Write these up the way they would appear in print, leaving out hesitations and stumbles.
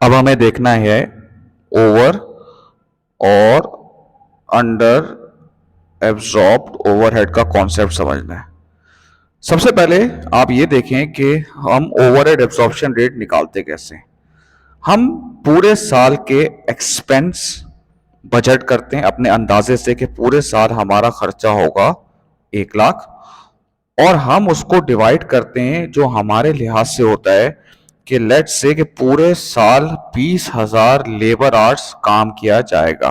अब हमें देखना है ओवर और अंडर एब्जॉर्ब्ड ओवरहेड का कॉन्सेप्ट समझना है। सबसे पहले आप ये देखें कि हम ओवरहेड एब्जॉर्प्शन रेट निकालते कैसे हैं। हम पूरे साल के एक्सपेंस बजट करते हैं अपने अंदाजे से कि पूरे साल हमारा खर्चा होगा 1 लाख, और हम उसको डिवाइड करते हैं जो हमारे लिहाज से होता है कि लेट्स से कि पूरे साल 20,000 लेबर आवर्स काम किया जाएगा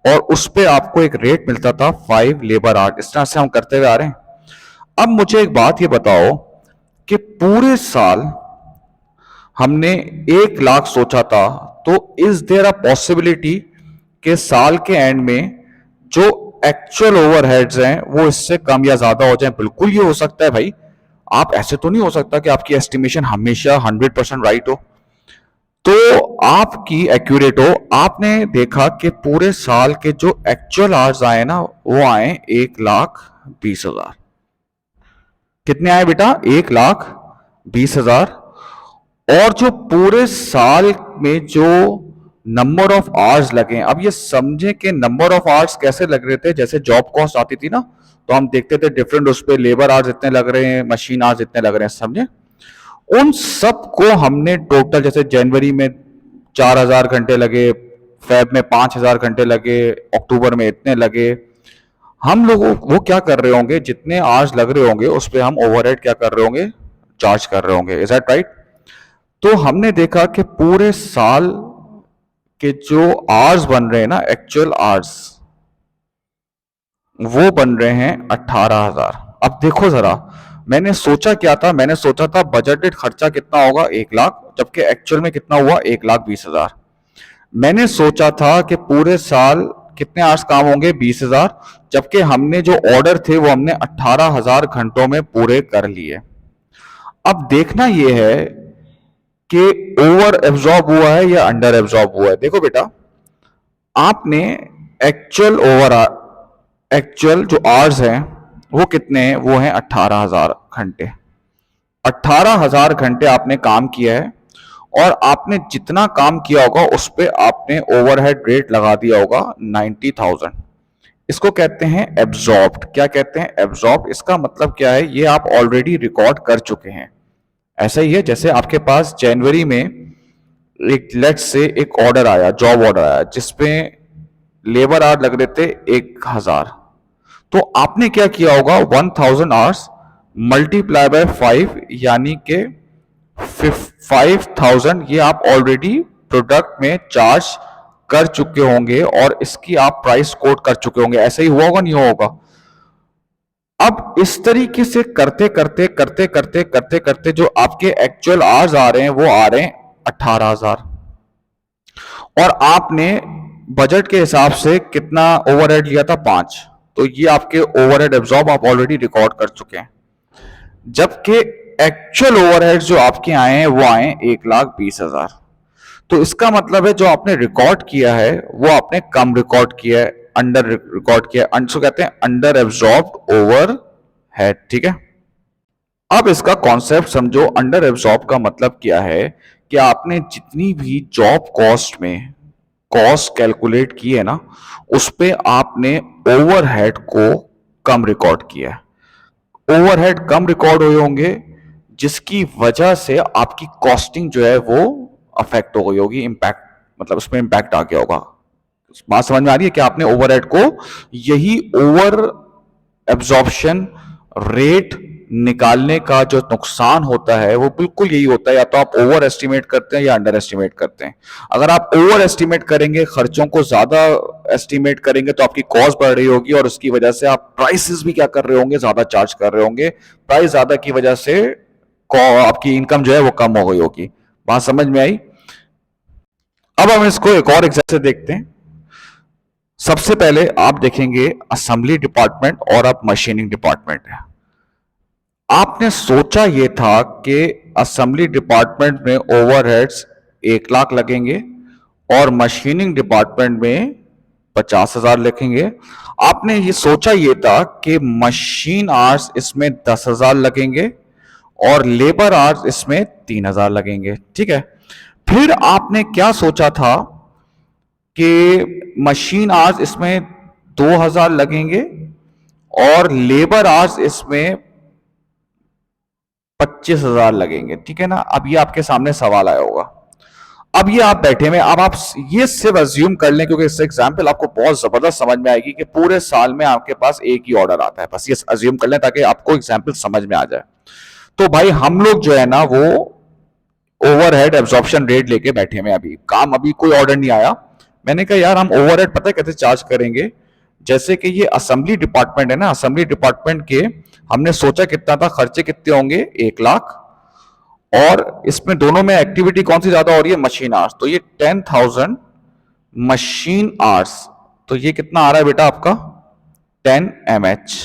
और उस पे आपको एक रेट मिलता था 5 लेबर आवर्स। इस तरह से हम करते हुए आ रहे हैं। अब मुझे एक बात ये बताओ कि पूरे साल हमने 1 लाख सोचा था, तो इज देयर अ पॉसिबिलिटी कि साल के एंड में जो एक्चुअल ओवरहेड्स हैं वो इससे कम या ज्यादा हो जाए? बिल्कुल ये हो सकता है भाई। आप ऐसे तो नहीं हो सकता कि आपकी एस्टिमेशन हमेशा 100% राइट हो, तो आपकी एक्यूरेट हो। आपने देखा कि पूरे साल के जो एक्चुअल आवर्स आए ना वो आए 1,20,000। कितने आए बेटा? 1,20,000। और जो पूरे साल में जो नंबर ऑफ आवर्स लगे, अब ये समझे कि नंबर ऑफ आवर्स कैसे लग रहे थे। जैसे जॉब कॉस्ट आती थी ना, तो हम देखते थे डिफरेंट उस पर लेबर आवर्स इतने लग रहे हैं, मशीन आवर्स इतने लग रहे हैं, समझे। उन सबको हमने टोटल, जैसे जनवरी में 4,000 घंटे लगे, फेब में 5,000 घंटे लगे, अक्टूबर में इतने लगे, हम लोगों वो क्या कर रहे होंगे, जितने आवर्स लग रहे होंगे उस पर हम ओवरहेड क्या कर रहे होंगे, चार्ज कर रहे होंगे। Is that right? तो हमने देखा कि पूरे साल के जो आवर्स बन रहे हैं ना, एक्चुअल आवर्स, वो बन रहे हैं 18,000। अब देखो जरा, मैंने सोचा क्या था? मैंने सोचा था बजटेड खर्चा कितना होगा, 1 लाख, जबकि एक्चुअल में कितना हुआ, 1,20,000। मैंने सोचा था कि पूरे साल कितने आवर्स काम होंगे, 20,000, जबकि हमने जो ऑर्डर थे वो हमने 18,000 घंटों में पूरे कर लिए। अब देखना यह है कि ओवर एब्जॉर्ब हुआ है या अंडर एब्जॉर्ब हुआ है। देखो बेटा, आपने एक्चुअल ओवर एक्चुअल जो आवर्स हैं वो कितने हैं, वो हैं 18,000 घंटे। 18,000 घंटे आपने काम किया है, और आपने जितना काम किया होगा उस पे आपने ओवरहेड रेट लगा दिया होगा 90,000। इसको कहते हैं एब्जॉर्ब्ड। क्या कहते हैं? एब्जॉर्ब। इसका मतलब क्या है, ये आप ऑलरेडी रिकॉर्ड कर चुके हैं। ऐसा ही है जैसे आपके पास जनवरी में एक लेट्स से एक ऑर्डर आया, जॉब ऑर्डर आया, जिसमें लेबर आवर लग रहे थे 1,000। तो आपने क्या किया होगा, 1,000 आवर्स मल्टीप्लाई बाय 5, यानी कि 5,000 ये आप ऑलरेडी प्रोडक्ट में चार्ज कर चुके होंगे और इसकी आप प्राइस कोट कर चुके होंगे। ऐसा ही हुआ होगा, नहीं होगा? अब इस तरीके से करते करते करते करते करते करते जो आपके एक्चुअल आवर्स आ रहे हैं वो आ रहे हैं 18,000, और आपने बजट के हिसाब से कितना ओवरहेड लिया था, 5। तो ये आपके ओवरहेड एब्जॉर्ब आप ऑलरेडी रिकॉर्ड कर चुके हैं। जबकि एक्चुअल ओवरहेड जो आपके आए हैं वो आए 1,20,000। तो इसका मतलब है जो आपने रिकॉर्ड किया है वो आपने कम रिकॉर्ड किया है, अंडर रिकॉर्ड किया है। सो कहते हैं अंडर एब्जॉर्ब्ड ओवर हेड। ठीक है। अब इसका कॉन्सेप्ट समझो। अंडर एब्जॉर्ब का मतलब क्या है कि आपने जितनी भी जॉब कॉस्ट में कॉस्ट कैलकुलेट की है ना, उस पे आपने ओवरहेड को कम रिकॉर्ड किया है। ओवरहेड कम रिकॉर्ड हुए होंगे, जिसकी वजह से आपकी कॉस्टिंग जो है वो अफेक्ट हो गई होगी, इंपैक्ट, मतलब उसमें इंपैक्ट आ गया होगा। बात समझ में आ रही है कि आपने ओवरहेड को, यही ओवर एब्जॉर्प्शन रेट निकालने का जो नुकसान होता है वो बिल्कुल यही होता है, या तो आप ओवर एस्टिमेट करते हैं या अंडर एस्टिमेट करते हैं। अगर आप ओवर एस्टिमेट करेंगे, खर्चों को ज्यादा एस्टिमेट करेंगे, तो आपकी कॉस्ट बढ़ रही होगी और उसकी वजह से आप प्राइसेस भी क्या कर रहे होंगे, ज्यादा चार्ज कर रहे होंगे। प्राइस ज्यादा की वजह से आपकी इनकम जो है वो कम हो गई होगी। बात समझ में आई? अब हम इसको एक और एग्जाम्पल से देखते हैं। सबसे पहले आप देखेंगे असेंबली डिपार्टमेंट और अब मशीनिंग डिपार्टमेंट है। आपने सोचा यह था कि असेंबली डिपार्टमेंट में ओवरहेड्स 1 लाख लगेंगे और मशीनिंग डिपार्टमेंट में 50,000 लिखेंगे। आपने ये सोचा यह था कि मशीन आवर्स इसमें 10,000 लगेंगे और लेबर आवर्स इसमें 3,000 लगेंगे। ठीक है। फिर आपने क्या सोचा था कि मशीन आवर्स इसमें 2000 लगेंगे और लेबर आवर्स इसमें 25,000 लगेंगे, ठीक है ना। अब ये आपके सामने सवाल आया होगा। अब ये आप बैठे में, अब आप ये सिर्फ अज्यूम कर लें, क्योंकि इससे एग्जाम्पल आपको बहुत जबरदस्त समझ में आएगी कि पूरे साल में आपके पास एक ही ऑर्डर आता है, बस ये अज्यूम कर लें ताकि आपको एग्जाम्पल समझ में आ जाए। तो भाई हम लोग जो है ना वो ओवरहेड एब्जॉर्प्शन रेट लेके बैठे में, अभी काम, अभी कोई ऑर्डर नहीं आया। मैंने कहा यार हम ओवरहेड पता है कैसे चार्ज करेंगे, जैसे कि ये असेंबली डिपार्टमेंट है ना, असेंबली डिपार्टमेंट के हमने सोचा कितना था, खर्चे कितने होंगे, 1 लाख, और इसमें दोनों में एक्टिविटी कौन सी ज्यादा हो रही है, मशीन आवर्स, तो ये 10,000 मशीन आवर्स, तो ये कितना आ रहा है बेटा आपका 10 mH।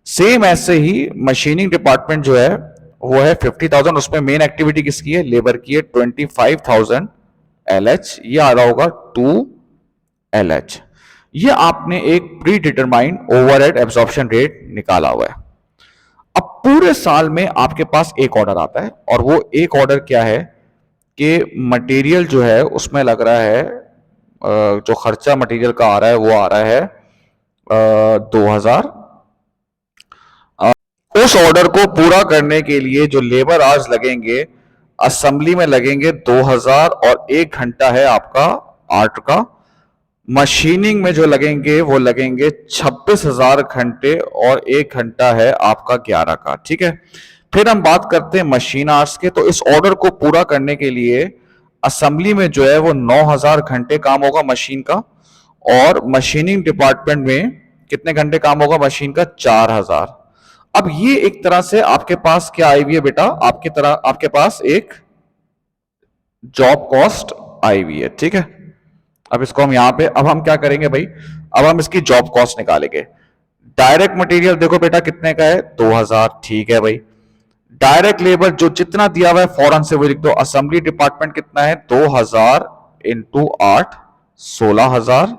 सेम ऐसे ही मशीनिंग डिपार्टमेंट जो है वो है 50,000, उसमें मेन एक्टिविटी किसकी है, लेबर की है, 25,000 LH, ये आ रहा होगा 2 LH। ये आपने एक pre determined overhead absorption rate निकाला हुआ है। अब पूरे साल में आपके पास एक ऑर्डर आता है, और वो एक ऑर्डर क्या है कि मटेरियल जो है उसमें लग रहा है, जो खर्चा मटेरियल का आ रहा है वो आ रहा है 2,000। उस ऑर्डर को पूरा करने के लिए जो लेबर आवर्स लगेंगे असेंबली में लगेंगे 2,000, और 1 घंटा है आपका 8 का। मशीनिंग में जो लगेंगे वो लगेंगे 26,000 घंटे, और 1 घंटा है आपका 11 का, ठीक है। फिर हम बात करते हैं मशीन आवर्स के। तो इस ऑर्डर को पूरा करने के लिए असेंबली में जो है वो 9,000 घंटे काम होगा मशीन का, और मशीनिंग डिपार्टमेंट में कितने घंटे काम होगा मशीन का, 4,000। अब ये एक तरह से आपके पास क्या आई हुई है बेटा, आपके पास एक जॉब कॉस्ट आई हुई है, ठीक है। अब इसको हम यहां पे, अब हम क्या करेंगे भाई, अब हम इसकी जॉब कॉस्ट निकालेंगे। डायरेक्ट मटेरियल देखो बेटा कितने का है, 2,000, ठीक है भाई। डायरेक्ट लेबर जो जितना दिया हुआ है फौरन से वो लिख दो। असेंबली डिपार्टमेंट कितना है, 2,000 इंटू 8, 16,000,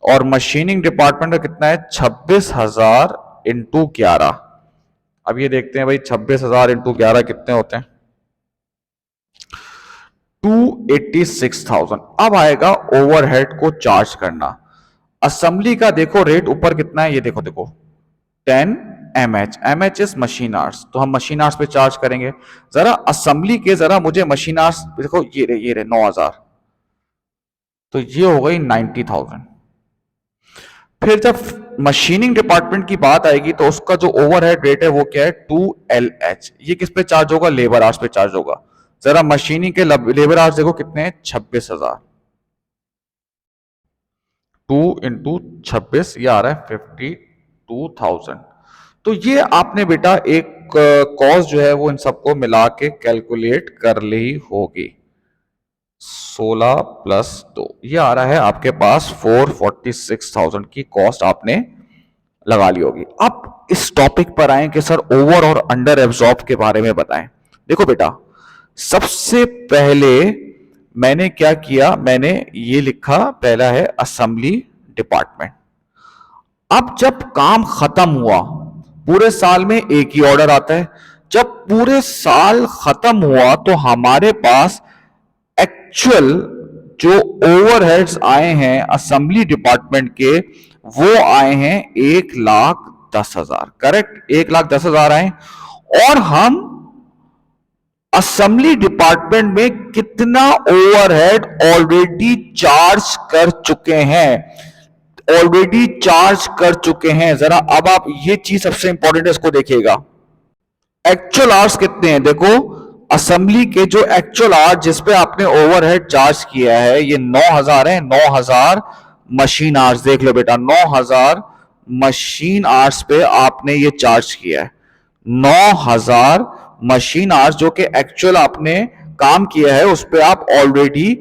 और मशीनिंग डिपार्टमेंट का कितना है, 26,000 इंटू 11। अब ये देखते हैं भाई 26,000 इंटू 11 कितने होते हैं, 286,000। अब आएगा ओवरहेड को चार्ज करना। असेंबली का देखो रेट ऊपर कितना है, ये देखो देखो 10 mH, mH is machine hours, तो हम मशीन आवर्स पे चार्ज करेंगे। जरा असेंबली के जरा मुझे मशीन आवर्स देखो, ये रे 9,000, तो ये हो गई 90,000। फिर जब मशीनिंग डिपार्टमेंट की बात आएगी तो उसका जो ओवरहेड रेट है वो क्या है, 2LH। ये किस पे चार्ज होगा, लेबर आवर्स पे चार्ज होगा। जरा मशीनिंग के लेबर आवर्स देखो कितने हैं, 26,000, 2 इंटू 26, ये आ रहा है 52,000। तो ये आपने बेटा एक कॉस्ट जो है वो इन सबको मिला के कैलकुलेट कर ली होगी। 16 प्लस 2, ये आ रहा है आपके पास 446,000 की कॉस्ट आपने लगा ली होगी। अब इस टॉपिक पर आए कि सर ओवर और अंडर एब्जॉर्ब के बारे में बताएं। देखो बेटा, सबसे पहले मैंने क्या किया, मैंने ये लिखा, पहला है असेंबली डिपार्टमेंट। अब जब काम खत्म हुआ, पूरे साल में एक ही ऑर्डर आता है, जब पूरे साल खत्म हुआ तो हमारे पास एक्चुअल जो ओवरहेड्स आए हैं असेंबली डिपार्टमेंट के, वो आए हैं 1,10,000, करेक्ट, 1,10,000 आए। और हम असेंबली डिपार्टमेंट में कितना ओवरहेड ऑलरेडी चार्ज कर चुके हैं, ऑलरेडी चार्ज कर चुके हैं। जरा अब आप ये चीज सबसे इंपॉर्टेंट है, इसको देखिएगा। एक्चुअल आवर्स कितने हैं, देखो असेंबली के जो एक्चुअल आवर्स जिस पे आपने ओवरहेड चार्ज किया है ये 9,000 है। 9,000 मशीन आवर्स, देख लो बेटा, 9,000 मशीन आवर्स पे आपने ये चार्ज किया है। 9,000 मशीन आवर्स जो कि एक्चुअल आपने काम किया है उस पे आप ऑलरेडी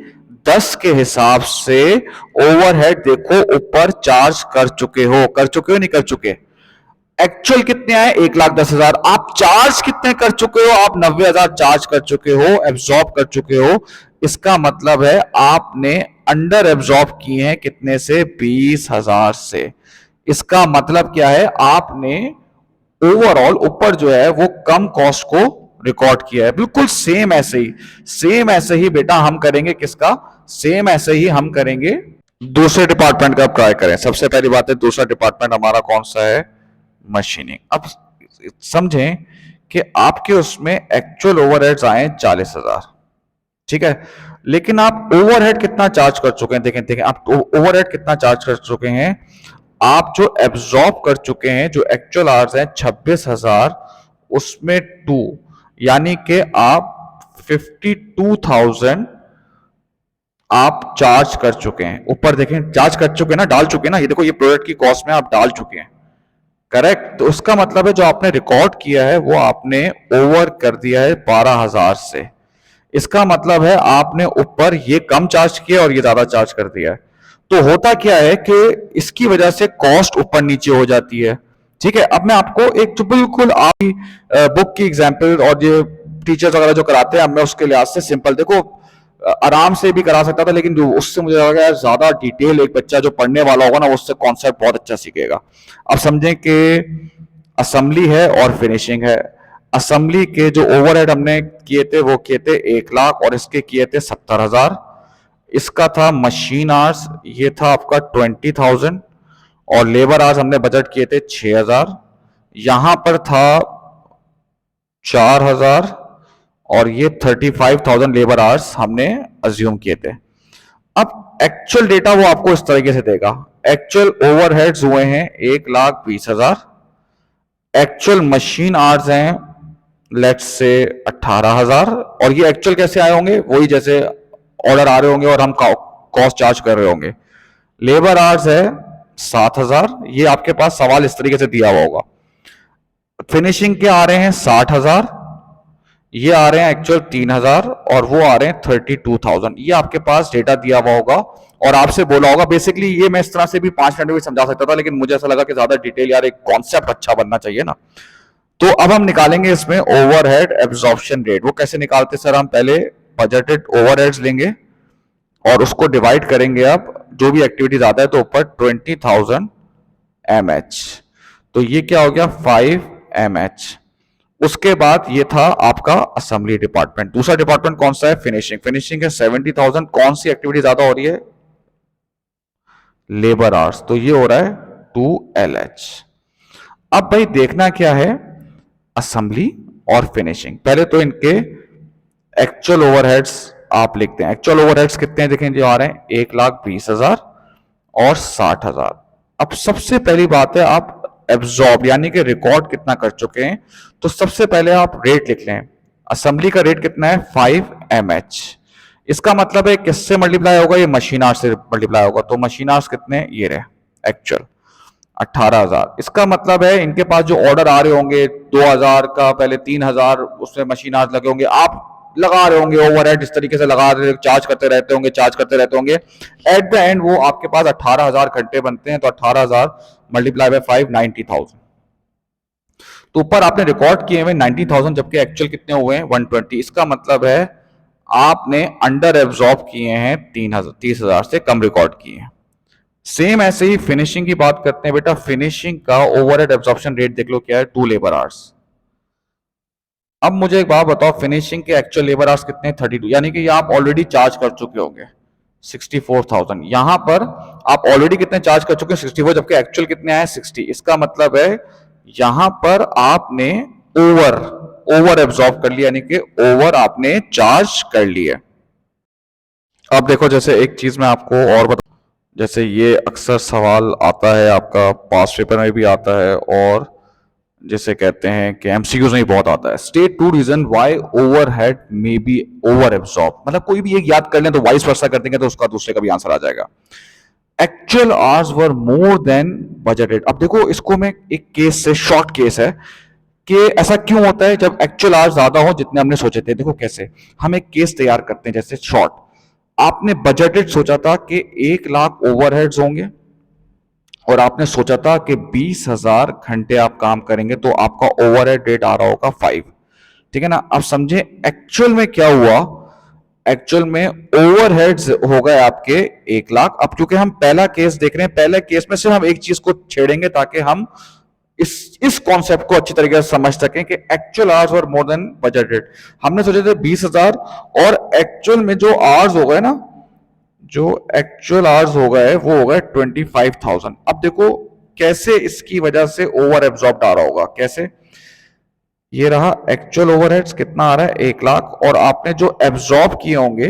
10 के हिसाब से ओवरहेड देखो ऊपर चार्ज कर चुके हो नहीं कर चुके। एक्चुअल कितने आए, 1,10,000। आप चार्ज कितने कर चुके हो, आप 90,000 चार्ज कर चुके हो, एब्जॉर्ब कर चुके हो। इसका मतलब है आपने अंडर एब्जॉर्ब किए हैं कितने से, 20,000 से। इसका मतलब क्या है, आपने ओवरऑल ऊपर जो है वो कम कॉस्ट को रिकॉर्ड किया है। बिल्कुल सेम ऐसे ही बेटा हम करेंगे किसका, सेम ऐसे ही हम करेंगे दूसरे डिपार्टमेंट का। ट्राई करें। सबसे पहली बात है दूसरा डिपार्टमेंट हमारा कौन सा है, मशीनिंग। अब समझें कि आपके उसमें एक्चुअल ओवरहेड्स आए 40,000, ठीक है, लेकिन आप ओवरहेड कितना चार्ज कर चुके हैं, देखें देखें आप ओवरहेड कितना चार्ज कर चुके हैं। आप जो एब्जॉर्ब कर चुके हैं, जो एक्चुअल आवर्स हैं 26,000, उसमें 2, यानी कि आप 52,000 आप चार्ज कर चुके हैं। ऊपर देखें, चार्ज कर चुके हैं ना, डाल चुके हैं ना, ये देखो ये प्रोडक्ट की कॉस्ट में आप डाल चुके हैं, करेक्ट। तो उसका मतलब है जो आपने रिकॉर्ड किया है वो आपने ओवर कर दिया है 12,000 से। इसका मतलब है आपने ऊपर ये कम चार्ज किया और ये ज्यादा चार्ज कर दिया है। तो होता क्या है कि इसकी वजह से कॉस्ट ऊपर नीचे हो जाती है, ठीक है। अब मैं आपको एक जो बिल्कुल आपकी बुक की एग्जांपल और ये टीचर्स वगैरह जो कराते हैं, अब मैं उसके लिहाज से सिंपल देखो आराम से भी करा सकता था, लेकिन जो उससे मुझे लगा यार ज्यादा डिटेल एक बच्चा जो पढ़ने वाला होगा ना उससे कॉन्सेप्ट बहुत अच्छा सीखेगा। अब समझें कि असेंबली है और फिनिशिंग है। असेंबली के जो ओवरहेड हमने किए थे वो किए थे 1 लाख और इसके किए थे 70,000। इसका था मशीन आवर्स, ये था आपका 20,000 और लेबर आवर्स हमने बजट किए थे 6,000। यहां पर था 4,000 और ये 35,000 लेबर आवर्स हमने अज्यूम किए थे। अब एक्चुअल डेटा वो आपको इस तरीके से देगा। एक्चुअल ओवरहेड्स हुए हैं 1,20,000। एक्चुअल मशीन आवर्स हैं लेट्स से 18,000 और ये एक्चुअल कैसे आए होंगे, वही जैसे ऑर्डर आ रहे होंगे और हम कॉस्ट चार्ज कर रहे होंगे। लेबर आवर्स है 7,000, ये आपके पास सवाल इस तरीके से दिया हुआ होगा। फिनिशिंग के आ रहे हैं 60,000, ये आ रहे हैं एक्चुअल 3,000 और वो आ रहे हैं 32,000। ये आपके पास डेटा दिया हुआ होगा और आपसे बोला होगा। बेसिकली ये मैं इस तरह से भी 5 मिनट में भी समझा सकता था, लेकिन मुझे ऐसा लगा कि ज्यादा डिटेल यार एक कॉन्सेप्ट अच्छा बनना चाहिए ना। तो अब हम निकालेंगे इसमें ओवरहेड एब्जॉर्प्शन रेट। वो कैसे निकालते सर, हम पहले बजटेड ओवरहेड्स लेंगे और उसको डिवाइड करेंगे। अब जो भी एक्टिविटी ज्यादा है तो ऊपर 20,000 mH, तो ये क्या हो गया 5 mH। उसके बाद ये था आपका असेंबली डिपार्टमेंट। दूसरा डिपार्टमेंट कौन सा है, फिनिशिंग। फिनिशिंग है 70,000। कौन सी एक्टिविटी ज्यादा हो रही है, लेबर आवर्स, तो ये हो रहा है 2LH। अब भाई देखना क्या है, असेंबली और फिनिशिंग। पहले तो इनके एक्चुअल ओवरहेड्स आप लिखते हैं। एक्चुअल ओवरहेड्स कितने हैं देखें, जो आ रहे हैं 1,20,000 और 60,000। अब सबसे पहली बात है आप एब्जॉर्ब यानी कि रिकॉर्ड कितना कर चुके हैं। तो सबसे पहले आप रेट लिख लें। असेंबली का रेट कितना है 5 mH। इसका मतलब है किससे मल्टीप्लाई होगा, ये मशीन आवर्स से मल्टीप्लाई होगा। तो मशीन आवर्स कितने, ये रहे एक्चुअल 18,000। इसका मतलब है इनके पास जो ऑर्डर आ रहे होंगे 2,000 का, पहले 3,000 उसमें मशीन आवर्स लगे होंगे, आप लगा रहे होंगे ओवरहेड इस तरीके से लगा रहे, चार्ज करते रहते होंगे, चार्ज करते रहते होंगे। एट द एंड वो आपके पास 18,000 घंटे बनते हैं। तो 18,000 मल्टीप्लाई बाय 5 90,000। तो ऊपर आपने रिकॉर्ड किए हुए 90,000 जबकि एक्चुअल कितने हुए हैं 120। इसका मतलब है आपने अंडर एब्जॉर्ब किए हैं 30,000 से कम रिकॉर्ड किए हैं। सेम ऐसे ही फिनिशिंग की बात करते हैं बेटा। फिनिशिंग का ओवरहेड एब्जॉर्प्शन रेट देख लो क्या है, 2 लेबर आवर्स। अब मुझे एक बात बताओ, फिनिशिंग के एक्चुअल लेबर आवर्स कितने हैं 32, यानी कि आप ऑलरेडी चार्ज कर चुके होंगे 64,000। यहां पर आप ऑलरेडी कितने चार्ज कर चुके हैं 64, जबकि एक्चुअल कितने आए 60। इसका मतलब है यहां पर आपने ओवर ओवर एब्जॉर्ब कर लिया, यानी कि ओवर आपने चार्ज कर लिया। अब देखो जैसे एक चीज मैं आपको और बता, जैसे ये अक्सर सवाल आता है आपका पास पेपर में भी आता है और जिसे कहते हैं कि एमसीक्यूज में बहुत आता है। State 2 reason why overhead may be over absorb. मतलब कोई भी एक याद कर लें तो वाइस वर्सा कर देंगे तो उसका दूसरे का भी आंसर आ जाएगा। एक्चुअल आवर्स वर मोर देन बजटेड। अब देखो इसको मैं एक केस से, शॉर्ट केस है कि ऐसा क्यों होता है जब एक्चुअल आवर्स ज्यादा हो जितने हमने सोचे थे। देखो कैसे हम एक केस तैयार करते हैं, जैसे शॉर्ट आपने बजटेड सोचा था कि 1,00,000 ओवरहेड्स होंगे और आपने सोचा था कि 20,000 घंटे आप काम करेंगे तो आपका ओवरहेड रेट आ रहा होगा 5, ठीक है ना। अब समझे एक्चुअल में क्या हुआ, एक्चुअल में ओवरहेड्स हो गए आपके 1,00,000। अब क्योंकि हम पहला केस देख रहे हैं, पहले केस में सिर्फ हम एक चीज को छेड़ेंगे ताकि हम इस कॉन्सेप्ट को अच्छी तरीके से समझ सकें कि एक्चुअल आवर्स वर मोर देन बजटेड। हमने सोचे थे 20,000 और एक्चुअल में जो आवर्स हो गए ना, जो एक्चुअल आवर्स हो गए वो हो गए 25,000। अब देखो कैसे इसकी वजह से ओवर एब्जॉर्ब आ रहा होगा, कैसे। ये रहा एक्चुअल ओवरहेड्स कितना आ रहा है 1 लाख, और आपने जो एब्जॉर्ब किए होंगे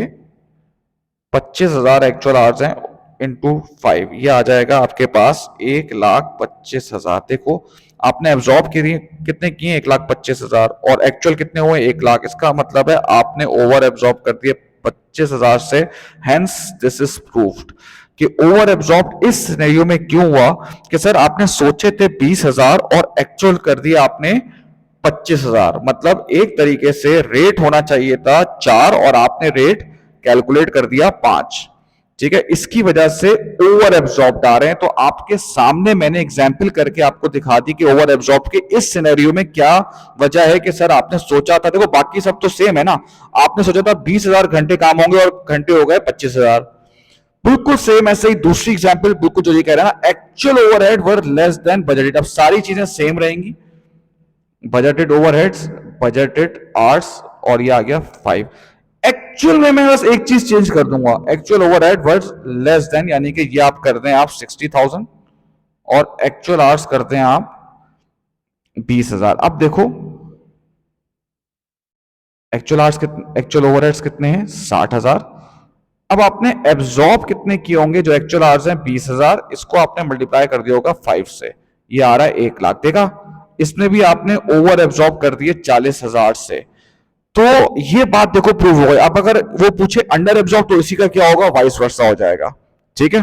25,000 एक्चुअल आवर्स हैं इंटू 5, ये आ जाएगा आपके पास 1,25,000। देखो आपने एब्जॉर्ब किए कितने किए 1,25,000 और एक्चुअल कितने हुए 1 लाख। इसका मतलब है आपने ओवर एब्जॉर्ब कर दिए 25,000 से। हेंस दिस इज प्रूव्ड कि ओवर एब्जॉर्ब इस सिनेरियो में क्यों हुआ कि सर आपने सोचे थे 20,000 और एक्चुअल कर दिया आपने 25,000। मतलब एक तरीके से रेट होना चाहिए था 4 और आपने रेट कैलकुलेट कर दिया 5। ठीक है, इसकी वजह से ओवर एब्जॉर्ब आ रहे हैं। तो आपके सामने मैंने एग्जाम्पल करके आपको दिखा दी कि ओवर एब्जॉर्ब के इस सिनेरियो में क्या वजह है कि सर आपने सोचा था, देखो बाकी सब तो सेम है ना, आपने सोचा था 20,000 घंटे काम होंगे और घंटे हो गए 25,000, बिल्कुल सेम। ऐसे ही दूसरी एग्जाम्पल बिल्कुल जो ये कह रहा है ना, एक्चुअल ओवरहेड वर लेस देन बजटेड। अब सारी चीजें सेम रहेंगी, बजटेड ओवरहेड्स, बजटेड आवर्स, और ये आ गया 5। एक्चुअल में मैं बस एक चीज चेंज कर दूंगा, actual overhead versus less than, यानी कि ये आप कर दें आप 60,000 और एक्चुअल आवर्स कर दें आप 20,000। अब देखो एक्चुअल आवर्स कितने, एक्चुअल ओवरहेड्स कितने हैं 60,000। अब आपने एब्जॉर्ब कितने किए होंगे, जो एक्चुअल आवर्स हैं 20,000, इसको आपने मल्टीप्लाई कर दिया होगा 5 से, ये आ रहा है 1 लाख। देखा, इसमें भी आपने ओवर एब्जॉर्ब कर दिए 40,000 से। तो ये बात देखो प्रूव हो गई। अब अगर वो पूछे अंडर एब्जॉर्ब तो इसी का क्या होगा, वाइस वर्सा हो जाएगा। ठीक है।